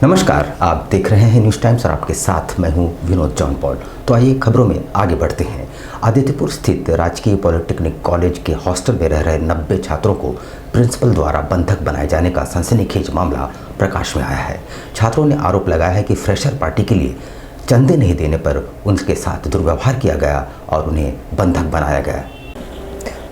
नमस्कार, आप देख रहे हैं न्यूज़ टाइम्स और आपके साथ मैं हूं विनोद जॉन पॉल। तो आइए खबरों में आगे बढ़ते हैं। आदित्यपुर स्थित राजकीय पॉलिटेक्निक कॉलेज के हॉस्टल में रह रहे 90 छात्रों को प्रिंसिपल द्वारा बंधक बनाए जाने का सनसनीखेज मामला प्रकाश में आया है। छात्रों ने आरोप लगाया है कि फ्रेशर पार्टी के लिए चंदे नहीं देने पर उनके साथ दुर्व्यवहार किया गया और उन्हें बंधक बनाया गया।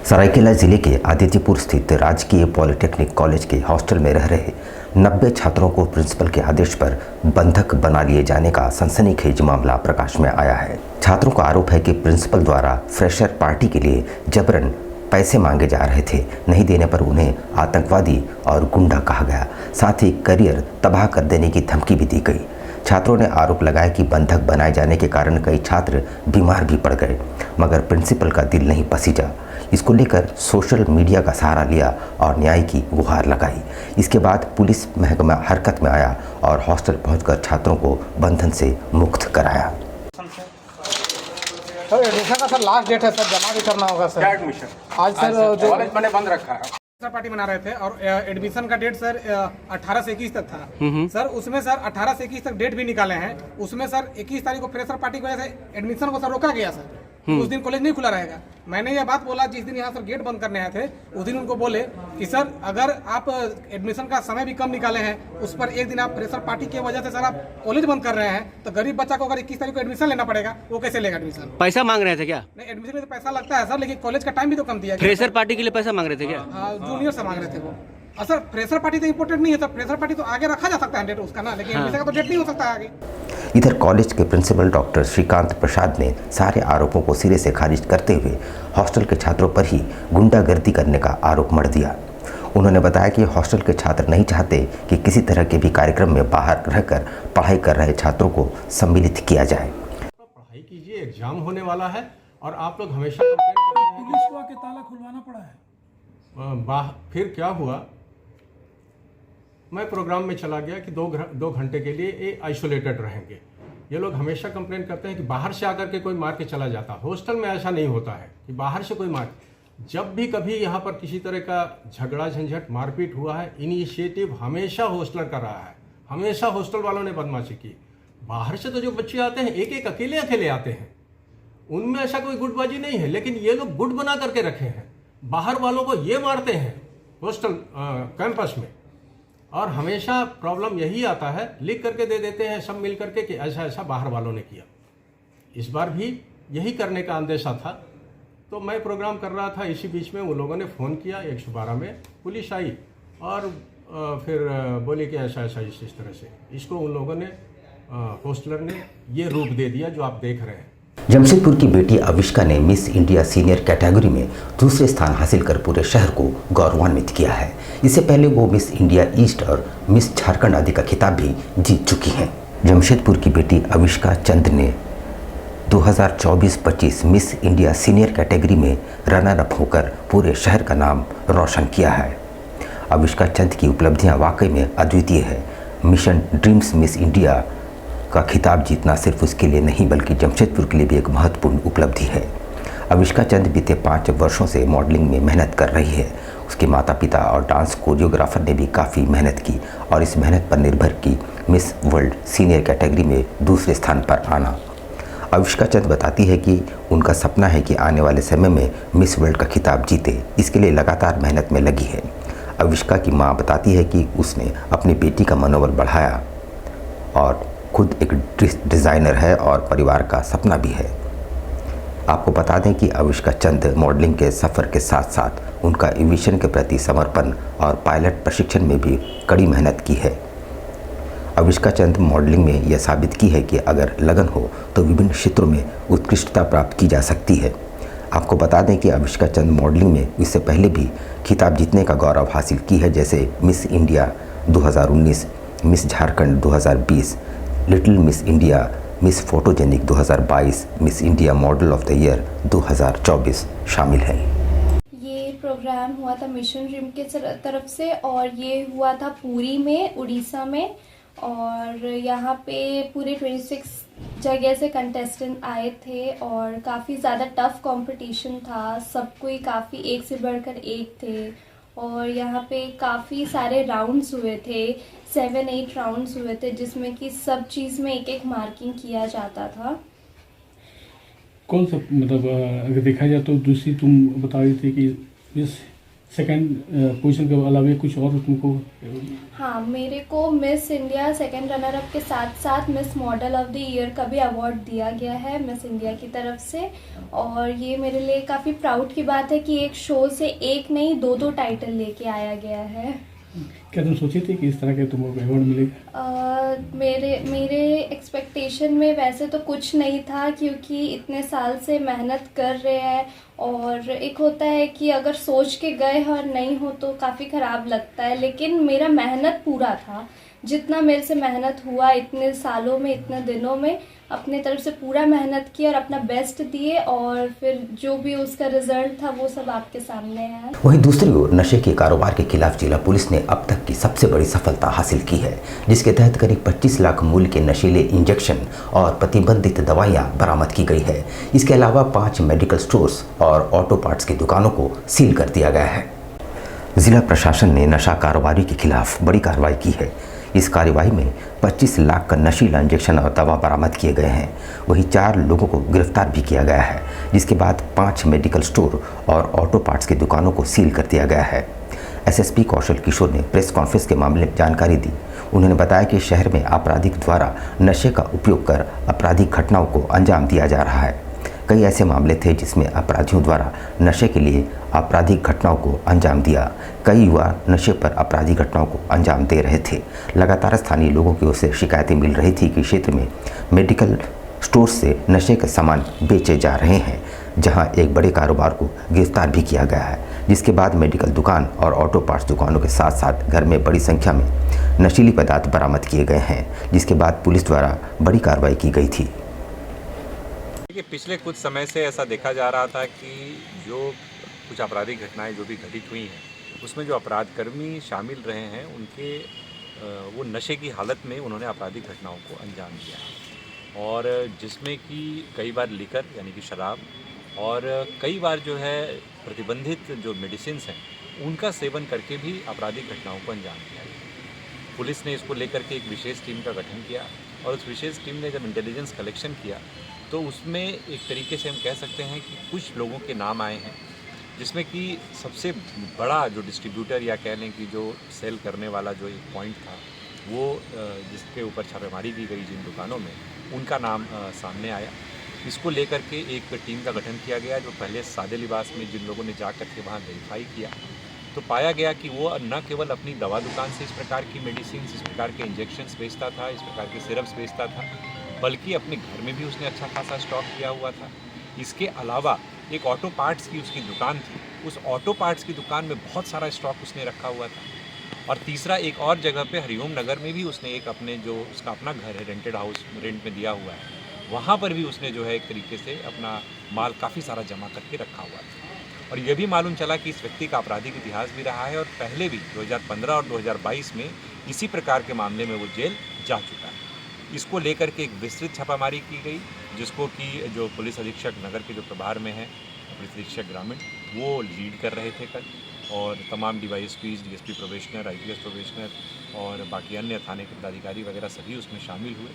सरायकेला जिले के आदित्यपुर स्थित राजकीय पॉलिटेक्निक कॉलेज के हॉस्टल में रह रहे 90 छात्रों को प्रिंसिपल के आदेश पर बंधक बना लिए जाने का सनसनीखेज मामला प्रकाश में आया है। छात्रों का आरोप है कि प्रिंसिपल द्वारा फ्रेशर पार्टी के लिए जबरन पैसे मांगे जा रहे थे। नहीं देने पर उन्हें आतंकवादी और गुंडा कहा गया। साथ ही करियर तबाह कर देने की धमकी भी दी गई। छात्रों ने आरोप लगाया कि बंधक बनाए जाने के कारण कई छात्र बीमार भी पड़ गए, मगर प्रिंसिपल का दिल नहीं पसीजा। इसको लेकर सोशल मीडिया का सहारा लिया और न्याय की गुहार लगाई। इसके बाद पुलिस महकमा हरकत में आया और हॉस्टल पहुंचकर छात्रों को बंधन से मुक्त कराया। सर एडमिशन का लास्ट डेट है सर, जमा भी करना होगा सर। क्या एडमिशन? आज सर जो कॉलेज मैंने बंद रखा है। सर पार्टी मना रहे थे और एडमिशन का डेट सर 18 से 21 तक था सर। उसमें सर 18 से 21 तक डेट भी निकाले हैं। उसमें सर 21 तारीख को फ्रेशर पार्टी की वजह से एडमिशन को सर रोका गया सर। उस दिन कॉलेज नहीं खुला रहेगा। मैंने ये बात बोला जिस दिन यहाँ सर गेट बंद करने आए थे, उस दिन उनको बोले कि सर अगर आप एडमिशन का समय भी कम निकाले हैं, उस पर एक दिन आप फ्रेशर पार्टी की वजह से सर आप कॉलेज बंद कर रहे हैं, तो गरीब बच्चा को अगर 21 तारीख को एडमिशन लेना पड़ेगा, वो कैसे लेगा एडमिशन? पैसा मांग रहे थे क्या? नहीं, एडमिशन में तो पैसा लगता है सर, लेकिन कॉलेज का टाइम भी तो कम दिया गया। फ्रेशर पार्टी के लिए पैसा मांग रहे थे क्या? जूनियर से मांग रहे थे वो। सर फ्रेशर पार्टी तो इम्पोर्टेंट नहीं है सर। फ्रेशर पार्टी तो आगे रखा जा सकता है डेट उसका ना, लेकिन एडमिशन का तो डेट नहीं हो सकता आगे। इधर कॉलेज के प्रिंसिपल डॉक्टर श्रीकांत प्रसाद ने सारे आरोपों को सिरे से खारिज करते हुए हॉस्टल के छात्रों पर ही गुंडागर्दी करने का आरोप मढ़ दिया। उन्होंने बताया कि हॉस्टल के छात्र नहीं चाहते कि किसी तरह के भी कार्यक्रम में बाहर रहकर पढ़ाई कर रहे छात्रों को सम्मिलित किया जाए। पढ़ाई कीजिए, एग्जाम होने वाला है और आप लोग हमेशा कंप्लेंट करते हैं। पुलिस को आके ताला खुलवाना पड़ा है। फिर क्या हुआ, मैं प्रोग्राम में चला गया कि दो घंटे के लिए ये आइसोलेटेड रहेंगे। ये लोग हमेशा कंप्लेन करते हैं कि बाहर से आकर के कोई मार के चला जाता। हॉस्टल में ऐसा नहीं होता है कि बाहर से कोई मार। जब भी कभी यहाँ पर किसी तरह का झगड़ा झंझट मारपीट हुआ है, इनिशिएटिव हमेशा हॉस्टलर का रहा है। हमेशा हॉस्टल वालों ने बदमाशी की। बाहर से तो जो बच्चे आते हैं एक एक अकेले अकेले आते हैं, उनमें ऐसा कोई गुटबाजी नहीं है, लेकिन ये लोग गुट बना करके रखे हैं। बाहर वालों को ये मारते हैं हॉस्टल कैंपस में, और हमेशा प्रॉब्लम यही आता है, लिख करके दे देते हैं सब मिल करके कि ऐसा ऐसा बाहर वालों ने किया। इस बार भी यही करने का अंदेशा था। तो मैं प्रोग्राम कर रहा था, इसी बीच में उन लोगों ने फ़ोन किया 112 में। पुलिस आई और फिर बोली कि ऐसा ऐसा इस तरह से। इसको उन लोगों ने हॉस्टलर ने ये रूप दे दिया जो आप देख रहे हैं। जमशेदपुर की बेटी अविष्का ने मिस इंडिया सीनियर कैटेगरी में दूसरे स्थान हासिल कर पूरे शहर को गौरवान्वित किया है। इससे पहले वो मिस इंडिया ईस्ट और मिस झारखंड आदि का खिताब भी जीत चुकी हैं। जमशेदपुर की बेटी अविष्का चंद ने 2024-25 मिस इंडिया सीनियर कैटेगरी में रनर अप होकर पूरे शहर का नाम रोशन किया है। अविष्का चंद की उपलब्धियां वाकई में अद्वितीय है। मिशन ड्रीम्स मिस इंडिया का खिताब जीतना सिर्फ उसके लिए नहीं बल्कि जमशेदपुर के लिए भी एक महत्वपूर्ण उपलब्धि है। अविष्का चंद बीते 5 वर्षों से मॉडलिंग में मेहनत कर रही है। उसके माता पिता और डांस कोरियोग्राफर ने भी काफ़ी मेहनत की और इस मेहनत पर निर्भर की मिस वर्ल्ड सीनियर कैटेगरी में दूसरे स्थान पर आना। अविष्का चंद बताती है कि उनका सपना है कि आने वाले समय में मिस वर्ल्ड का खिताब जीते। इसके लिए लगातार मेहनत में लगी है। अविष्का की माँ बताती है कि उसने अपनी बेटी का मनोबल बढ़ाया और खुद एक डिज़ाइनर है और परिवार का सपना भी है। आपको बता दें कि अविष्का चंद मॉडलिंग के सफ़र के साथ साथ उनका एविएशन के प्रति समर्पण और पायलट प्रशिक्षण में भी कड़ी मेहनत की है। अविष्का चंद मॉडलिंग में यह साबित की है कि अगर लगन हो तो विभिन्न क्षेत्रों में उत्कृष्टता प्राप्त की जा सकती है। आपको बता दें कि अविष्का चंद मॉडलिंग में इससे पहले भी खिताब जीतने का गौरव हासिल की है, जैसे miss India 2019, miss Jharkhand 2020, little miss India, miss photogenic 2022, miss India model of the year 2024 शामिल है। ये प्रोग्राम हुआ था मिशन ड्रीम के तरफ से और ये हुआ था पुरी में, उड़ीसा में। और यहाँ पे पूरे 26 जगह से कंटेस्टेंट आए थे और काफ़ी ज़्यादा टफ कंपटीशन था। सब कोई काफ़ी एक से बढ़कर एक थे और यहाँ पे काफ़ी सारे राउंड्स हुए थे, 7-8 राउंड्स हुए थे, जिसमें कि सब चीज़ में एक एक मार्किंग किया जाता था। कौन सा मतलब अगर देखा जाए तो दूसरी तुम बता रही थी कि इस सेकंड पोजीशन के अलावा कुछ और तुमको? हाँ, मेरे को miss India second runner up के साथ साथ miss model of the year का भी अवार्ड दिया गया है मिस इंडिया की तरफ से। और ये मेरे लिए काफ़ी प्राउड की बात है कि एक शो से एक नहीं 2-2 टाइटल लेके आया गया है। क्या तुम सोची थी कि इस तरह के तुमको अवार्ड मिलेगा? मेरे एक्सपेक्टेशन में वैसे तो कुछ नहीं था, क्योंकि इतने साल से मेहनत कर रहे हैं और एक होता है कि अगर सोच के गए और नहीं हो तो काफ़ी ख़राब लगता है। लेकिन मेरा मेहनत पूरा था, जितना मेरे से मेहनत हुआ इतने सालों में, इतने दिनों में, अपने तरफ से पूरा मेहनत किया और अपना बेस्ट दिए, और फिर जो भी उसका रिजल्ट था वो सब आपके सामने है। वहीं दूसरी ओर नशे के कारोबार के खिलाफ जिला पुलिस ने अब तक की सबसे बड़ी सफलता हासिल की है, जिसके तहत करीब 25 लाख मूल्य के नशीले इंजेक्शन और प्रतिबंधित दवाइयां बरामद की गई है। इसके अलावा 5 मेडिकल स्टोर्स और ऑटो पार्ट्स की दुकानों को सील कर दिया गया है। जिला प्रशासन ने नशा कारोबारी के खिलाफ बड़ी कार्रवाई की है। इस कार्रवाई में 25 लाख का नशीला इंजेक्शन और दवा बरामद किए गए हैं। वहीं 4 लोगों को गिरफ्तार भी किया गया है, जिसके बाद 5 मेडिकल स्टोर और ऑटो पार्ट्स की दुकानों को सील कर दिया गया है। एसएसपी कौशल किशोर ने प्रेस कॉन्फ्रेंस के मामले में जानकारी दी। उन्होंने बताया कि शहर में आपराधिक द्वारा नशे का उपयोग कर आपराधिक घटनाओं को अंजाम दिया जा रहा है। कई ऐसे मामले थे जिसमें अपराधियों द्वारा नशे के लिए आपराधिक घटनाओं को अंजाम दिया। कई युवा नशे पर आपराधिक घटनाओं को अंजाम दे रहे थे। लगातार स्थानीय लोगों की ओर से शिकायतें मिल रही थी कि क्षेत्र में मेडिकल स्टोर से नशे के सामान बेचे जा रहे हैं, जहां एक बड़े कारोबार को गिरफ्तार भी किया गया है, जिसके बाद मेडिकल दुकान और ऑटो पार्ट्स दुकानों के साथ साथ घर में बड़ी संख्या में नशीली पदार्थ बरामद किए गए हैं, जिसके बाद पुलिस द्वारा बड़ी कार्रवाई की गई थी। पिछले कुछ समय से ऐसा देखा जा रहा था कि जो कुछ आपराधिक घटनाएं जो भी घटित हुई हैं, उसमें जो अपराधकर्मी शामिल रहे हैं, उनके वो नशे की हालत में उन्होंने आपराधिक घटनाओं को अंजाम दिया, और जिसमें कि कई बार लिकर यानी कि शराब, और कई बार जो है प्रतिबंधित जो मेडिसिन हैं उनका सेवन करके भी आपराधिक घटनाओं को अंजाम दिया। पुलिस ने इसको लेकर के एक विशेष टीम का गठन किया, और उस विशेष टीम ने जब इंटेलिजेंस कलेक्शन किया तो उसमें एक तरीके से हम कह सकते हैं कि कुछ लोगों के नाम आए हैं, जिसमें कि सबसे बड़ा जो डिस्ट्रीब्यूटर या कह लें कि जो सेल करने वाला जो एक पॉइंट था, वो जिसके ऊपर छापेमारी की गई जिन दुकानों में, उनका नाम सामने आया। इसको लेकर के एक टीम का गठन किया गया, जो पहले सादे लिबास में जिन लोगों ने जा कर के वहाँ वेरीफाई किया तो पाया गया कि वो न केवल अपनी दवा दुकान से इस प्रकार की मेडिसिन, इस प्रकार के इंजेक्शन्स बेचता था, इस प्रकार के सिरप्स बेचता था, बल्कि अपने घर में भी उसने अच्छा खासा स्टॉक किया हुआ था। इसके अलावा एक ऑटो पार्ट्स की उसकी दुकान थी, उस ऑटो पार्ट्स की दुकान में बहुत सारा स्टॉक उसने रखा हुआ था। और तीसरा, एक और जगह पे हरिओम नगर में भी उसने एक अपने जो उसका अपना घर है, रेंटेड हाउस रेंट में दिया हुआ है, वहाँ पर भी उसने जो है एक तरीके से अपना माल काफ़ी सारा जमा करके रखा हुआ था। और ये भी मालूम चला कि इस व्यक्ति का आपराधिक इतिहास भी रहा है, और पहले भी 2015 और 2022 में इसी प्रकार के मामले में वो जेल जा चुका है। इसको लेकर के एक विस्तृत छापामारी की गई, जिसको कि जो पुलिस अधीक्षक नगर के जो प्रभार में है, पुलिस अधीक्षक ग्रामीण, वो लीड कर रहे थे कल, और तमाम डीवाईएसपीज, डीएसपी प्रोबेशनर, आईपीएस प्रोबेशनर और बाकी अन्य थाने के पदाधिकारी वगैरह सभी उसमें शामिल हुए।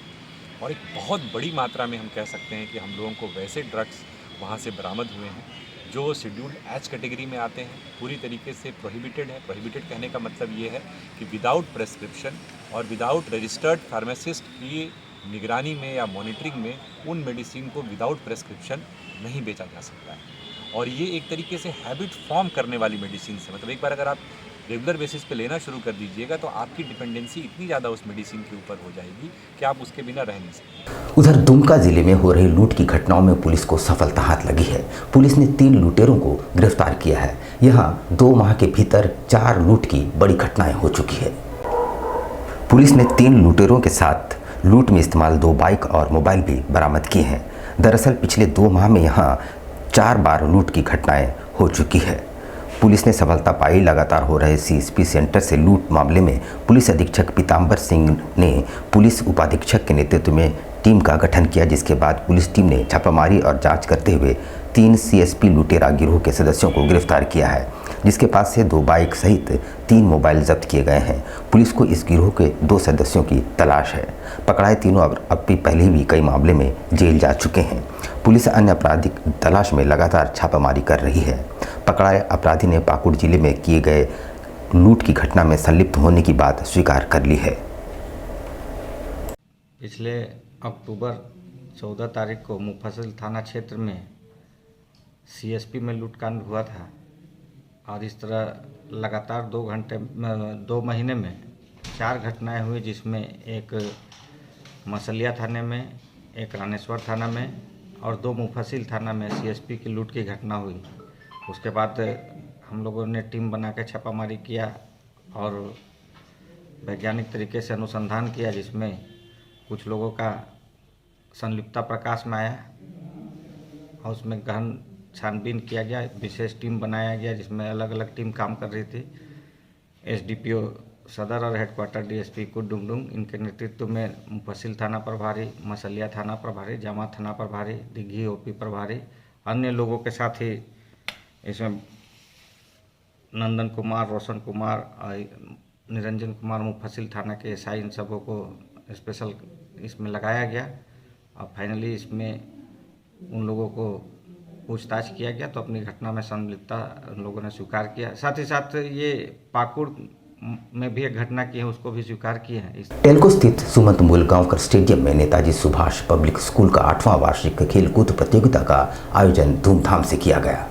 और एक बहुत बड़ी मात्रा में हम कह सकते हैं कि हम लोगों को वैसे ड्रग्स वहाँ से बरामद हुए हैं जो शेड्यूल्ड एच कैटेगरी में आते हैं, पूरी तरीके से प्रोहिबिटेड है। प्रोहिबिटेड कहने का मतलब ये है कि विदाउट प्रेस्क्रिप्शन और विदाउट रजिस्टर्ड फार्मासिस्ट की निगरानी में या मॉनिटरिंग में उन मेडिसिन को विदाउट प्रेस्क्रिप्शन नहीं बेचा जा सकता है। और ये एक तरीके से हैबिट फॉर्म करने वाली मेडिसिन है, मतलब एक बार अगर आप रेगुलर बेसिस पे लेना शुरू कर दीजिएगा तो आपकी डिपेंडेंसी इतनी ज़्यादा उस मेडिसिन के ऊपर हो जाएगी कि आप उसके बिना रह नहीं सकते। उधर दुमका जिले में हो रही लूट की घटनाओं में पुलिस को सफलता हाथ लगी है। पुलिस ने 3 लुटेरों को गिरफ्तार किया है। यहाँ 2 माह के भीतर 4 लूट की बड़ी घटनाएं हो चुकी है। पुलिस ने 3 लुटेरों के साथ लूट में इस्तेमाल 2 बाइक और मोबाइल भी बरामद किए हैं। दरअसल पिछले 2 माह में यहाँ 4 बार लूट की घटनाएं हो चुकी है। पुलिस ने सफलता पाई। लगातार हो रहे सीएसपी सेंटर से लूट मामले में पुलिस अधीक्षक पीताम्बर सिंह ने पुलिस उपाधीक्षक के नेतृत्व में टीम का गठन किया, जिसके बाद पुलिस टीम ने छापामारी और जांच करते हुए 3 CSP लुटेरा गिरोह के सदस्यों को गिरफ्तार किया है, जिसके पास से 2 बाइक सहित 3 मोबाइल जब्त किए गए हैं। पुलिस को इस गिरोह के 2 सदस्यों की तलाश है। पकड़ाए तीनों अब भी पहले भी कई मामले में जेल जा चुके हैं। पुलिस अन्य आपराधिक तलाश में लगातार छापामारी कर रही है। पकड़ाए अपराधी ने पाकुड़ जिले में किए गए लूट की घटना में संलिप्त होने की बात स्वीकार कर ली है। पिछले अक्टूबर 14 तारीख को मुफस्सिल थाना क्षेत्र में CSP में लूटकांड हुआ था और इस तरह लगातार 2 महीने में 4 घटनाएं हुई, जिसमें एक मसलिया थाने में, एक रानेश्वर थाना में और 2 मुफस्सिल थाना में CSP की लूट की घटना हुई। उसके बाद हम लोगों ने टीम बना के छापामारी किया और वैज्ञानिक तरीके से अनुसंधान किया, जिसमें कुछ लोगों का संलिप्तता प्रकाश में आया और उसमें गहन छानबीन किया गया। विशेष टीम बनाया गया जिसमें अलग अलग टीम काम कर रही थी। SDPO सदर और हेडक्वार्टर DSP कुडुंगडुंग, इनके नेतृत्व में मुफस्सिल थाना प्रभारी, मसलिया थाना प्रभारी, जामा थाना प्रभारी, दिघी OP प्रभारी, अन्य लोगों के साथ ही इसमें नंदन कुमार, रोशन कुमार, निरंजन कुमार मुफस्सिल थाना के SI, इन सबों को स्पेशल इसमें लगाया गया और फाइनली इसमें उन लोगों को पूछताछ किया गया तो अपनी घटना में संलिप्तता उन लोगों ने स्वीकार किया। साथ ही साथ ये पाकुड़ में भी एक घटना की है, उसको भी स्वीकार किए हैं। टेल्को स्थित सुमंत मूलगांवकर स्टेडियम में नेताजी सुभाष पब्लिक स्कूल का 8वां वार्षिक खेलकूद प्रतियोगिता का आयोजन धूमधाम से किया गया।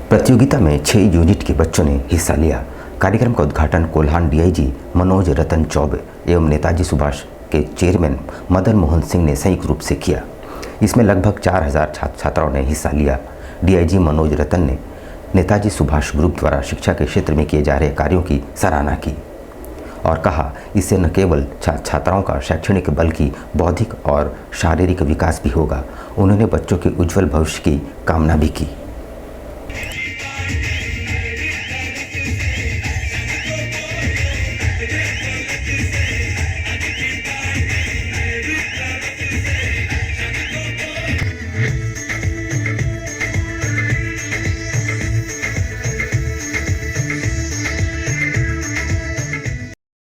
प्रतियोगिता में 6 यूनिट के बच्चों ने हिस्सा लिया। कार्यक्रम का उद्घाटन कोल्हान DIG मनोज रतन चौबे एवं नेताजी सुभाष के चेयरमैन मदन मोहन सिंह ने संयुक्त रूप से किया। इसमें लगभग 4000 छात्र छात्राओं ने हिस्सा लिया। DIG मनोज रतन ने नेताजी सुभाष ग्रुप द्वारा शिक्षा के क्षेत्र में किए जा रहे कार्यों की सराहना की और कहा, इससे न केवल छात्र छात्राओं का शैक्षणिक बल्कि बौद्धिक और शारीरिक विकास भी होगा। उन्होंने बच्चों के उज्जवल भविष्य की कामना भी की।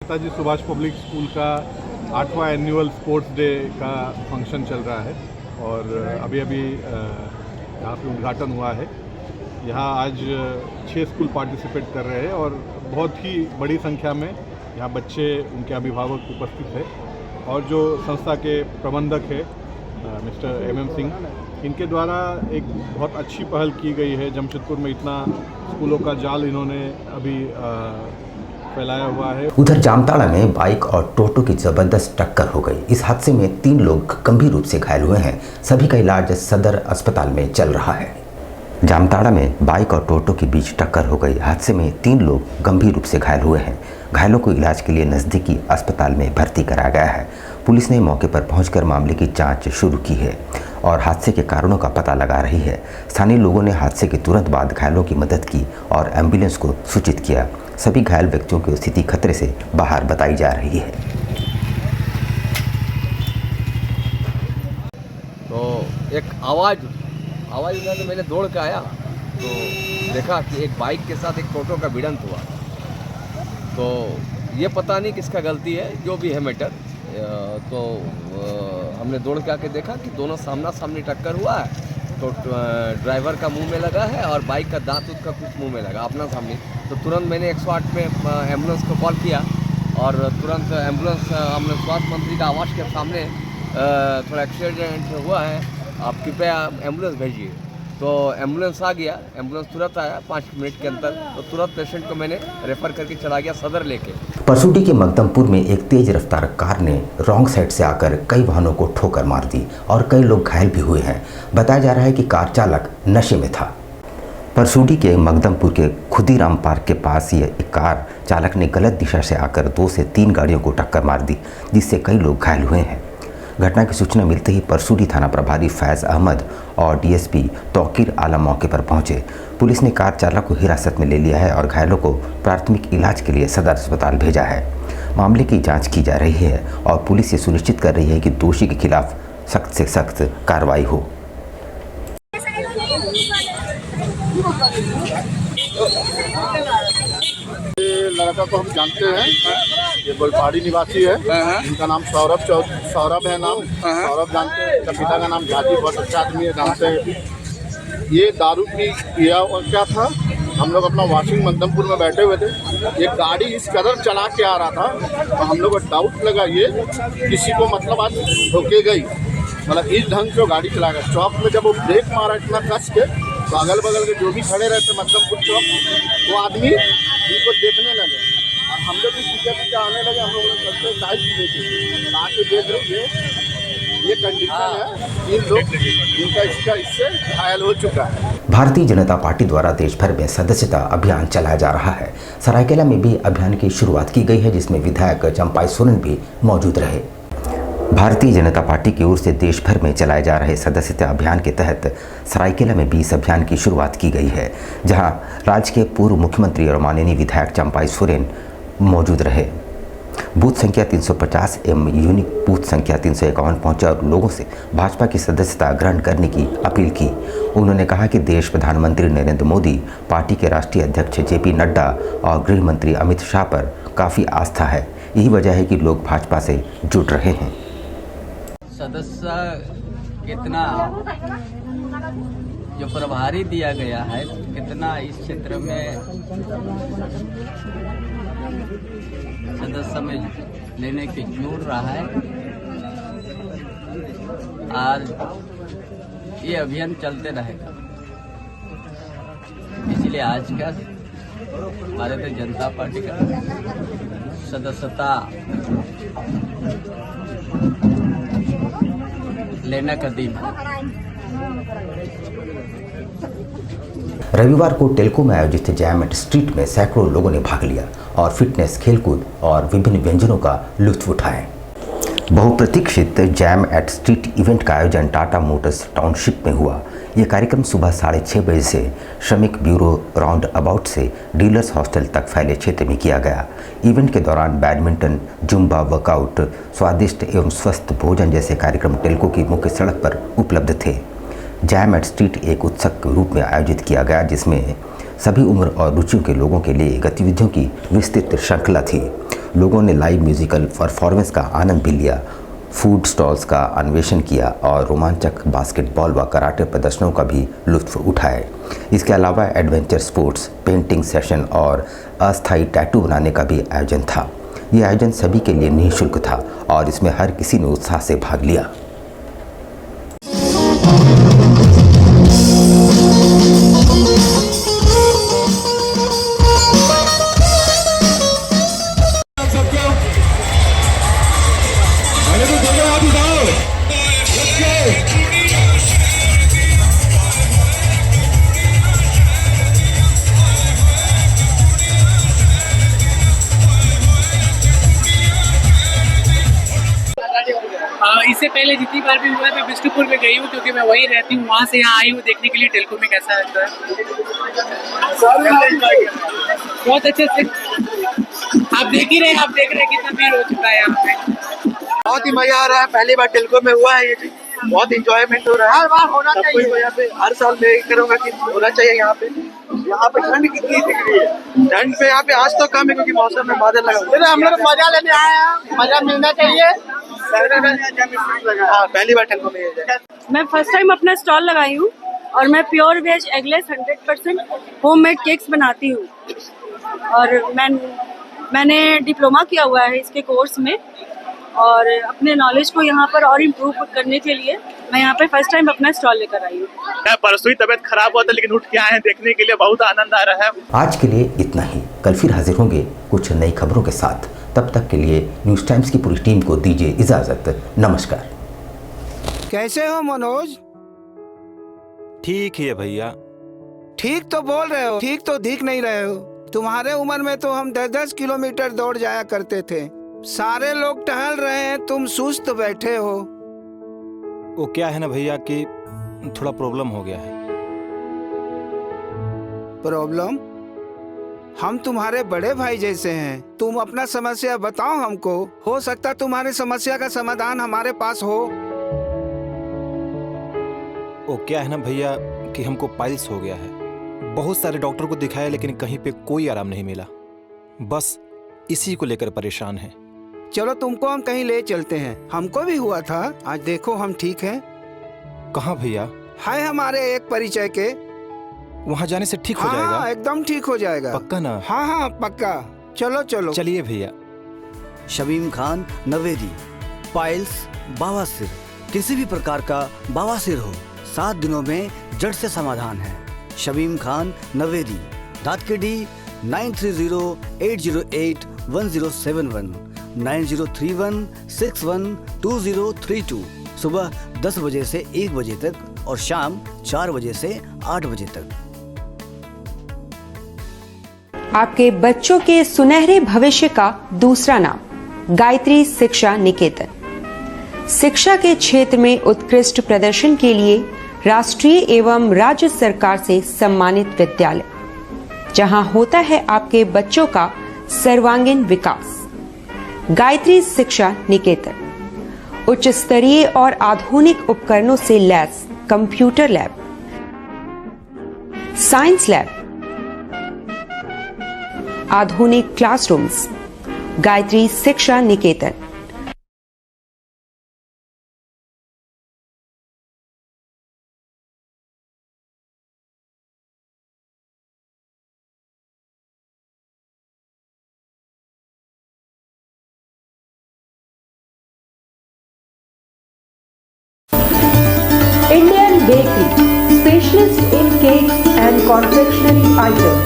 नेताजी सुभाष पब्लिक स्कूल का 8वां एनुअल स्पोर्ट्स डे का फंक्शन चल रहा है और अभी यहाँ पे उद्घाटन हुआ है। यहाँ आज 6 स्कूल पार्टिसिपेट कर रहे हैं और बहुत ही बड़ी संख्या में यहाँ बच्चे, उनके अभिभावक उपस्थित है और जो संस्था के प्रबंधक है मिस्टर MM सिंह, इनके द्वारा एक बहुत अच्छी पहल की गई है। जमशेदपुर में इतना स्कूलों का जाल इन्होंने अभी फैलाया हुआ है। उधर जामताड़ा में बाइक और टोटो की जबरदस्त टक्कर हो गई। इस हादसे में 3 लोग गंभीर रूप से घायल हुए हैं। सभी का इलाज सदर अस्पताल में चल रहा है। जामताड़ा में बाइक और टोटो के बीच टक्कर हो गई। हादसे में 3 लोग गंभीर रूप से घायल हुए हैं। घायलों को इलाज के लिए नज़दीकी अस्पताल में भर्ती कराया गया है। पुलिस ने मौके पर पहुंचकर मामले की जांच शुरू की है और हादसे के कारणों का पता लगा रही है। स्थानीय लोगों ने हादसे के तुरंत बाद घायलों की मदद की और एम्बुलेंस को सूचित किया। सभी घायल व्यक्तियों की स्थिति खतरे से बाहर बताई जा रही है। तो एक आवाज़ उन्होंने, मैंने दौड़ के आया तो देखा कि एक बाइक के साथ एक टोटो का भिड़ंत हुआ। तो ये पता नहीं किसका गलती है, जो भी है मैटर। तो हमने दौड़ के आके देखा कि दोनों सामना सामनी टक्कर हुआ है। तो ड्राइवर का मुंह में लगा है और बाइक का दांत का कुछ मुंह में लगा अपना सामने। तो तुरंत मैंने 108 में एम्बुलेंस को कॉल किया और तुरंत एम्बुलेंस, हमने स्वास्थ्य मंत्री का आवास के सामने थोड़ा एक्सीडेंट हुआ है, आप कृपया एम्बुलेंस भेजिए। तो एम्बुलेंस आ गया, एम्बुलेंस तुरंत आया 5 मिनट के अंदर। तो तुरंत पेशेंट को मैंने रेफर करके चला गया सदर लेके। परसूडी के मकदमपुर में एक तेज रफ्तार कार ने रॉन्ग साइड से आकर कई वाहनों को ठोकर मार दी और कई लोग घायल भी हुए हैं। बताया जा रहा है कि कार चालक नशे में था। परसूडी के मकदमपुर के खुदीराम पार्क के पास ये एक कार चालक ने गलत दिशा से आकर 2 से 3 गाड़ियों को टक्कर मार दी, जिससे कई लोग घायल हुए हैं। घटना की सूचना मिलते ही परसूडी थाना प्रभारी फैज़ अहमद और DSP तौकीर आलम मौके पर पहुंचे। पुलिस ने कार चालक को हिरासत में ले लिया है और घायलों को प्राथमिक इलाज के लिए सदर अस्पताल भेजा है। मामले की जांच की जा रही है और पुलिस ये सुनिश्चित कर रही है कि दोषी के खिलाफ सख्त से सख्त कार्रवाई हो। ये लड़का को हम जानते हैं, ये गोलपहाड़ी निवासी है। इनका नाम सौरभ है नाम। सौरभ जानते हैं, इसका पिता का नाम झाजी, बहुत अच्छा आदमी है, जानते हैं। ये दारू पी किया और क्या था, हम लोग अपना वॉशिंग मध्यमपुर में बैठे हुए थे, ये गाड़ी इस कदर चला के आ रहा था तो हम लोग को डाउट लगा ये किसी को मतलब आज ठोके गई, मतलब इस ढंग से वो गाड़ी चला गया। चौक में जब वो ब्रेक मारा इतना कस के तो अगल बगल के जो भी खड़े रहते मध्यमपुर चौक, वो आदमी इनको देखने लगे और हम लोग भी पीछे पीछे आने लगे। हम लोग चलते साइड लेके आके देख रहे ये कंडीशन है, 3 लोग इनका इससे घायल हो चुका है। भारतीय जनता पार्टी द्वारा देश भर में सदस्यता अभियान चलाया जा रहा है। सरायकेला में भी अभियान की शुरुआत की गई है, जिसमें विधायक चंपाई सोरेन भी मौजूद रहे। भारतीय जनता पार्टी की ओर से देश भर में चलाए जा रहे सदस्यता अभियान के तहत सरायकेला में भी इस अभियान की शुरुआत की गई है, जहां राज्य के पूर्व मुख्यमंत्री और माननीय विधायक चंपाई सोरेन मौजूद रहे। बूथ संख्या 350 एवं यूनिक बूथ संख्या 351 पहुंचे और लोगों से भाजपा की सदस्यता ग्रहण करने की अपील की। उन्होंने कहा कि देश प्रधानमंत्री नरेंद्र मोदी, पार्टी के राष्ट्रीय अध्यक्ष जेपी नड्डा और गृह मंत्री अमित शाह पर काफ़ी आस्था है। यही वजह है कि लोग भाजपा से जुड़ रहे हैं। सदस्य कितना जो प्रभारी दिया गया है, कितना इस क्षेत्र में सदस्य में लेने की जुड़ रहा है। आज ये अभियान चलते रहेगा, इसलिए आज का भारतीय जनता पार्टी का सदस्यता लेने का दिन है। रविवार को टेल्को में आयोजित जैम एट स्ट्रीट में सैकड़ों लोगों ने भाग लिया और फिटनेस, खेलकूद और विभिन्न व्यंजनों का लुत्फ उठाया। बहुप्रतीक्षित जैम एट स्ट्रीट इवेंट का आयोजन टाटा मोटर्स टाउनशिप में हुआ। यह कार्यक्रम सुबह 6:30 बजे से श्रमिक ब्यूरो राउंड अबाउट से डीलर्स हॉस्टल तक फैले क्षेत्र में किया गया। इवेंट के दौरान बैडमिंटन, जुम्बा वर्कआउट, स्वादिष्ट एवं स्वस्थ भोजन जैसे कार्यक्रम टेल्को की मुख्य सड़क पर उपलब्ध थे। जैम एट स्ट्रीट एक उत्सव के रूप में आयोजित किया गया, जिसमें सभी उम्र और रुचियों के लोगों के लिए गतिविधियों की विस्तृत श्रृंखला थी। लोगों ने लाइव म्यूजिकल परफॉर्मेंस का आनंद भी लिया, फूड स्टॉल्स का अन्वेषण किया और रोमांचक बास्केटबॉल व कराटे प्रदर्शनों का भी लुत्फ उठाए। इसके अलावा एडवेंचर स्पोर्ट्स, पेंटिंग सेशन और अस्थायी टैटू बनाने का भी आयोजन था। यह आयोजन सभी के लिए निःशुल्क था और इसमें हर किसी ने उत्साह से भाग लिया। इससे पहले जितनी बार भी हुआ मैं बिष्णुपुर में गई हूँ, क्योंकि मैं वहीं रहती हूँ। वहाँ से यहाँ आई हूँ देखने के लिए टेल्को में कैसा रहता है। बहुत अच्छे से आप देख ही रहे हैं, कितना भीड़ हो चुका है यहाँ पे। बहुत ही मजा आ रहा है, पहली बार टेल्को में हुआ है ये, बहुत इंजॉयमेंट हो रहा है। हर बार होना चाहिए, यहाँ पे हर साल मैं करूँगा कि होना चाहिए। यहाँ पे ठंड कितनी दिख रही है, ठंड पे यहाँ पे आज तो कम है क्योंकि मौसम में बादल लगा। हम लोग मजा लेने आए हैं, मजा मिलना चाहिए। हाँ, पहली बार टेल्को में है। मैं फर्स्ट टाइम अपना स्टॉल लगाई हूँ और मैं pure veg eggless 100% homemade cakes बनाती हूँ। और मैंने डिप्लोमा किया हुआ है इसके कोर्स में, और अपने नॉलेज को यहाँ पर और इम्प्रूव करने के लिए मैं यहाँ पे फर्स्ट टाइम अपना स्टॉल लेकर आई हूँ। परसों ही तबीयत खराब हुआ था, लेकिन उठ के आए हैं देखने के लिए, बहुत आनंद आ रहा है। आज के लिए इतना ही। कल फिर हाजिर होंगे कुछ नई खबरों के साथ। तब तक के लिए न्यूज़ टाइम्स की पूरी टीम को दीजिए इजाजत। नमस्कार। कैसे हो मनोज? ठीक ही है भैया। ठीक तो बोल रहे हो, ठीक तो दिख नहीं रहे हो। तुम्हारे उम्र में तो हम 10-10 किलोमीटर दौड़ जाया करते थे। सारे लोग टहल रहे हैं, तुम सुस्त बैठे हो। वो क्या है ना भैया कि थोड़ा प्रॉब्लम हो गया है। प्रॉब्लम? हम तुम्हारे बड़े भाई जैसे हैं, तुम अपना समस्या बताओ हमको, हो सकता तुम्हारी समस्या का समाधान हमारे पास हो। वो क्या है ना भैया कि हमको पाइल्स हो गया है। बहुत सारे डॉक्टर को दिखाया लेकिन कहीं पे कोई आराम नहीं मिला। बस इसी को लेकर परेशान है। चलो तुमको हम कहीं ले चलते हैं, हमको भी हुआ था, आज देखो हम ठीक हैं। कहाँ भैया? है हमारे एक परिचय के, वहाँ जाने से ठीक हो हाँ, जाएगा? एकदम ठीक हो जाएगा। पक्का ना? हाँ हाँ पक्का, चलो चलो। चलिए भैया। शमीम खान नवेदी, पाइल्स, बवासीर, किसी भी प्रकार का बवासीर हो 7 दिनों में जड़ से समाधान है। शमीम खान नवेदी, दातकेडी 9308081071 9031612032, सुबह 10 बजे से 1 बजे तक और शाम 4 बजे से 8 बजे तक। आपके बच्चों के सुनहरे भविष्य का दूसरा नाम गायत्री शिक्षा निकेतन। शिक्षा के क्षेत्र में उत्कृष्ट प्रदर्शन के लिए राष्ट्रीय एवं राज्य सरकार से सम्मानित विद्यालय, जहां होता है आपके बच्चों का सर्वांगीण विकास। गायत्री शिक्षा निकेतन उच्च स्तरीय और आधुनिक उपकरणों से lace computer lab, science lab, आधुनिक क्लासरूम्स। गायत्री शिक्षा निकेतन। Indian Bakery, specialist in cakes and confectionery items.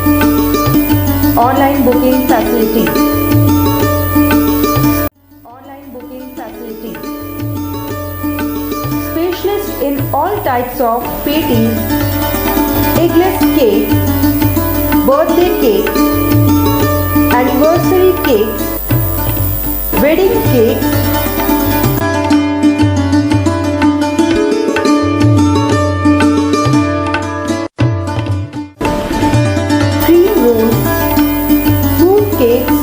Online booking facility. Online booking facility. Specialist in all types of patties, eggless cake, birthday cake, anniversary cakes, wedding cakes, cakes,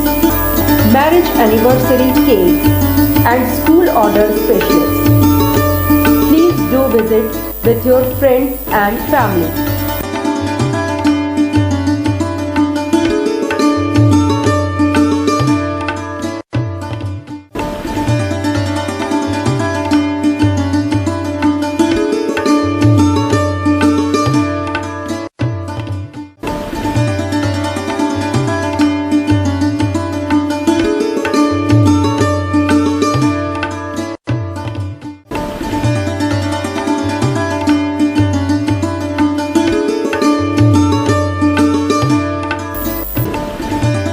marriage anniversary cakes and school order specialists. Please do visit with your friends and family.